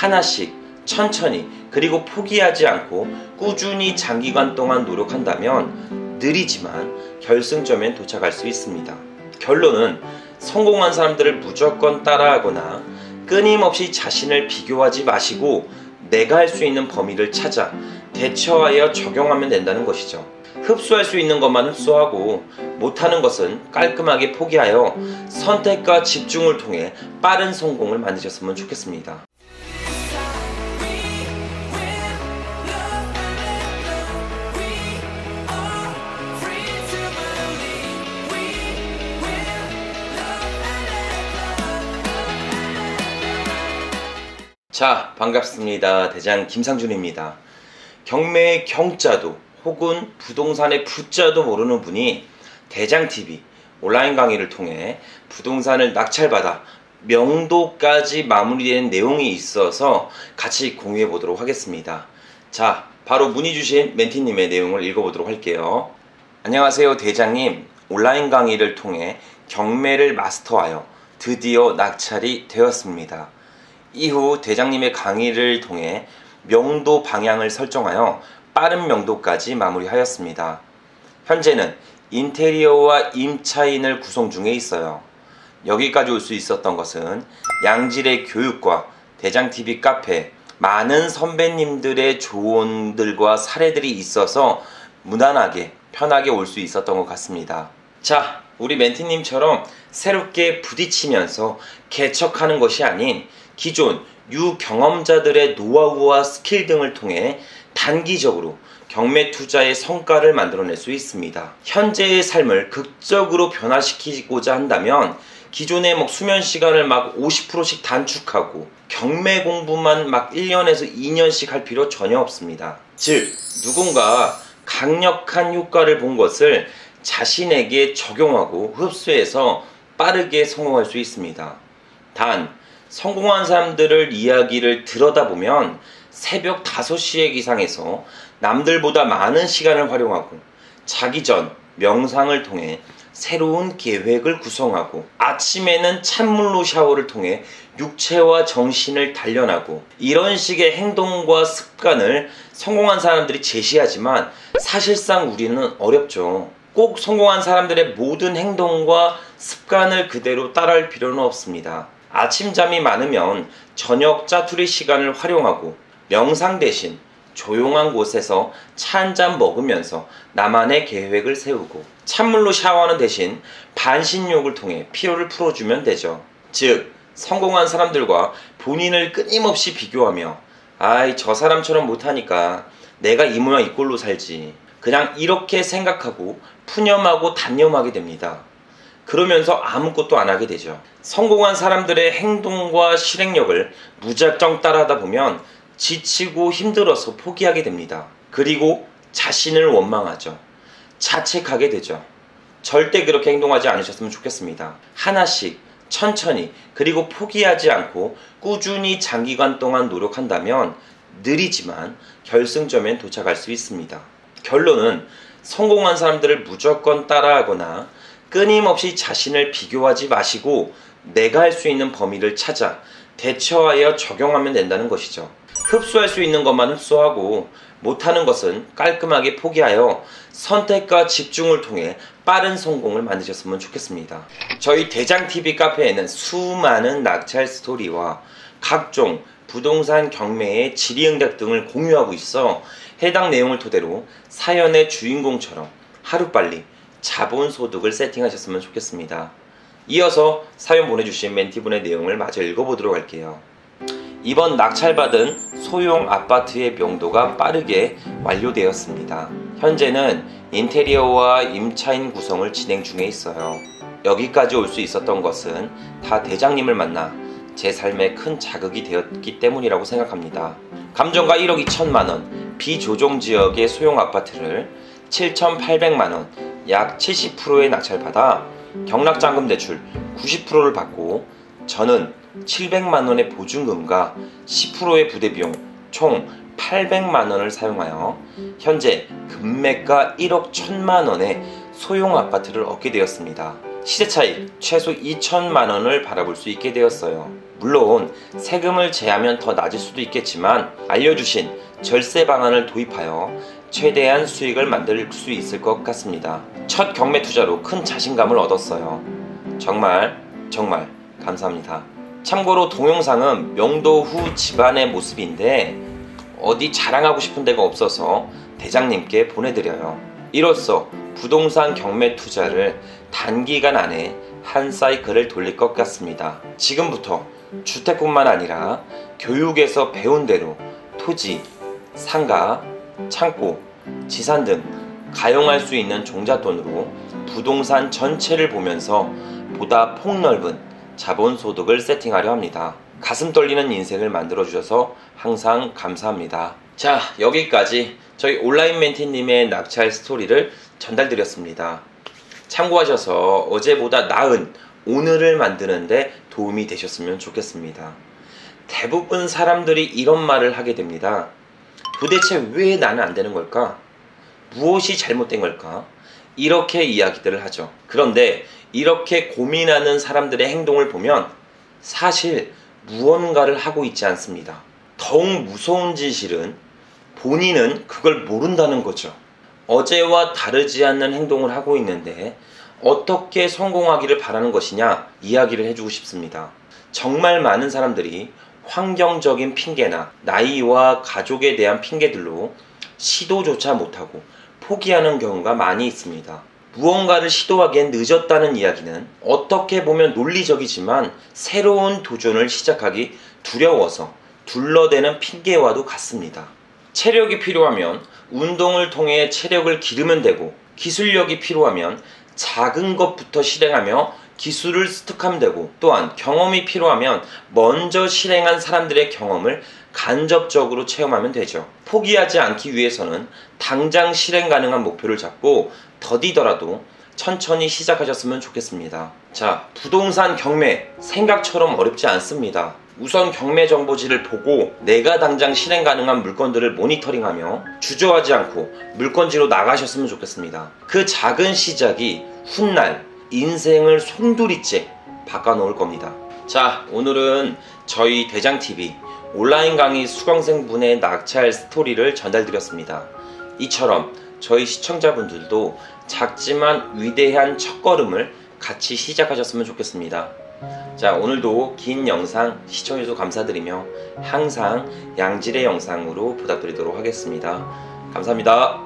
하나씩 천천히 그리고 포기하지 않고 꾸준히 장기간 동안 노력한다면 느리지만 결승점엔 도착할 수 있습니다. 결론은 성공한 사람들을 무조건 따라하거나 끊임없이 자신을 비교하지 마시고 내가 할 수 있는 범위를 찾아 대처하여 적용하면 된다는 것이죠. 흡수할 수 있는 것만 흡수하고 못하는 것은 깔끔하게 포기하여 선택과 집중을 통해 빠른 성공을 만드셨으면 좋겠습니다. 자, 반갑습니다. 대장 김상준입니다. 경매의 경자도 혹은 부동산의 부자도 모르는 분이 대장TV 온라인 강의를 통해 부동산을 낙찰받아 명도까지 마무리된 내용이 있어서 같이 공유해 보도록 하겠습니다. 자, 바로 문의 주신 멘티님의 내용을 읽어보도록 할게요. 안녕하세요 대장님. 온라인 강의를 통해 경매를 마스터하여 드디어 낙찰이 되었습니다. 이후 대장님의 강의를 통해 명도 방향을 설정하여 빠른 명도까지 마무리하였습니다. 현재는 인테리어와 임차인을 구성 중에 있어요. 여기까지 올 수 있었던 것은 양질의 교육과 대장TV 카페, 많은 선배님들의 조언들과 사례들이 있어서 무난하게 편하게 올 수 있었던 것 같습니다. 자, 우리 멘티님처럼 새롭게 부딪히면서 개척하는 것이 아닌 기존 유경험자들의 노하우와 스킬 등을 통해 단기적으로 경매 투자의 성과를 만들어낼 수 있습니다. 현재의 삶을 극적으로 변화시키고자 한다면 기존의 수면 시간을 50%씩 단축하고 경매 공부만 1년에서 2년씩 할 필요 전혀 없습니다. 즉, 누군가 강력한 효과를 본 것을 자신에게 적용하고 흡수해서 빠르게 성공할 수 있습니다. 단, 성공한 사람들을 이야기를 들여다보면 새벽 5시에 기상해서 남들보다 많은 시간을 활용하고 자기 전 명상을 통해 새로운 계획을 구성하고 아침에는 찬물로 샤워를 통해 육체와 정신을 단련하고 이런 식의 행동과 습관을 성공한 사람들이 제시하지만 사실상 우리는 어렵죠. 꼭 성공한 사람들의 모든 행동과 습관을 그대로 따라할 필요는 없습니다. 아침잠이 많으면 저녁 짜투리 시간을 활용하고 명상 대신 조용한 곳에서 차 한잔 먹으면서 나만의 계획을 세우고 찬물로 샤워하는 대신 반신욕을 통해 피로를 풀어주면 되죠. 즉, 성공한 사람들과 본인을 끊임없이 비교하며 아이 저 사람처럼 못하니까 내가 이 모양 이 꼴로 살지, 그냥 이렇게 생각하고 푸념하고 단념하게 됩니다. 그러면서 아무것도 안 하게 되죠. 성공한 사람들의 행동과 실행력을 무작정 따라하다 보면 지치고 힘들어서 포기하게 됩니다. 그리고 자신을 원망하죠. 자책하게 되죠. 절대 그렇게 행동하지 않으셨으면 좋겠습니다. 하나씩 천천히 그리고 포기하지 않고 꾸준히 장기간 동안 노력한다면 느리지만 결승점엔 도착할 수 있습니다. 결론은 성공한 사람들을 무조건 따라하거나 끊임없이 자신을 비교하지 마시고 내가 할 수 있는 범위를 찾아 대처하여 적용하면 된다는 것이죠. 흡수할 수 있는 것만 흡수하고 못하는 것은 깔끔하게 포기하여 선택과 집중을 통해 빠른 성공을 만드셨으면 좋겠습니다. 저희 대장TV 카페에는 수많은 낙찰 스토리와 각종 부동산 경매의 질의응답 등을 공유하고 있어 해당 내용을 토대로 사연의 주인공처럼 하루빨리 자본소득을 세팅하셨으면 좋겠습니다. 이어서 사연 보내주신 멘티분의 내용을 마저 읽어보도록 할게요. 이번 낙찰받은 소형 아파트의 명도가 빠르게 완료되었습니다. 현재는 인테리어와 임차인 구성을 진행 중에 있어요. 여기까지 올 수 있었던 것은 다 대장님을 만나 제 삶에 큰 자극이 되었기 때문이라고 생각합니다. 감정가 1억 2천만원, 비조정 지역의 소형 아파트를 7,800만원, 약 70%의 낙찰받아 경락자금 대출 90%를 받고 저는 700만원의 보증금과 10%의 부대비용 총 800만원을 사용하여 현재 금매가 1억 1천만원의 소형 아파트를 얻게 되었습니다. 시세 차익 최소 2천만원을 바라볼 수 있게 되었어요. 물론 세금을 제하면 더 낮을 수도 있겠지만 알려주신 절세 방안을 도입하여 최대한 수익을 만들 수 있을 것 같습니다. 첫 경매 투자로 큰 자신감을 얻었어요. 정말 감사합니다. 참고로 동영상은 명도 후 집안의 모습인데 어디 자랑하고 싶은 데가 없어서 대장님께 보내드려요. 이로써 부동산 경매 투자를 단기간 안에 한 사이클을 돌릴 것 같습니다. 지금부터 주택뿐만 아니라 교육에서 배운 대로 토지, 상가, 창고, 지산 등 가용할 수 있는 종잣돈으로 부동산 전체를 보면서 보다 폭넓은 자본소득을 세팅하려 합니다. 가슴 떨리는 인생을 만들어주셔서 항상 감사합니다. 자, 여기까지 저희 온라인 멘티님의 낙찰 스토리를 전달드렸습니다. 참고하셔서 어제보다 나은 오늘을 만드는데 도움이 되셨으면 좋겠습니다. 대부분 사람들이 이런 말을 하게 됩니다. 도대체 왜 나는 안 되는 걸까? 무엇이 잘못된 걸까? 이렇게 이야기들을 하죠. 그런데 이렇게 고민하는 사람들의 행동을 보면 사실 무언가를 하고 있지 않습니다. 더욱 무서운 진실은 본인은 그걸 모른다는 거죠. 어제와 다르지 않는 행동을 하고 있는데 어떻게 성공하기를 바라는 것이냐 이야기를 해주고 싶습니다. 정말 많은 사람들이 환경적인 핑계나 나이와 가족에 대한 핑계들로 시도조차 못하고 포기하는 경우가 많이 있습니다. 무언가를 시도하기엔 늦었다는 이야기는 어떻게 보면 논리적이지만 새로운 도전을 시작하기 두려워서 둘러대는 핑계와도 같습니다. 체력이 필요하면 운동을 통해 체력을 기르면 되고 기술력이 필요하면 작은 것부터 실행하며 기술을 습득하면 되고 또한 경험이 필요하면 먼저 실행한 사람들의 경험을 간접적으로 체험하면 되죠. 포기하지 않기 위해서는 당장 실행 가능한 목표를 잡고 더디더라도 천천히 시작하셨으면 좋겠습니다. 자, 부동산 경매 생각처럼 어렵지 않습니다. 우선 경매 정보지를 보고 내가 당장 실행 가능한 물건들을 모니터링하며 주저하지 않고 물건지로 나가셨으면 좋겠습니다. 그 작은 시작이 훗날 인생을 송두리째 바꿔놓을 겁니다. 자, 오늘은 저희 대장TV 온라인 강의 수강생분의 낙찰 스토리를 전달드렸습니다. 이처럼 저희 시청자분들도 작지만 위대한 첫걸음을 같이 시작하셨으면 좋겠습니다. 자, 오늘도 긴 영상 시청해주셔서 감사드리며 항상 양질의 영상으로 보답드리도록 하겠습니다. 감사합니다.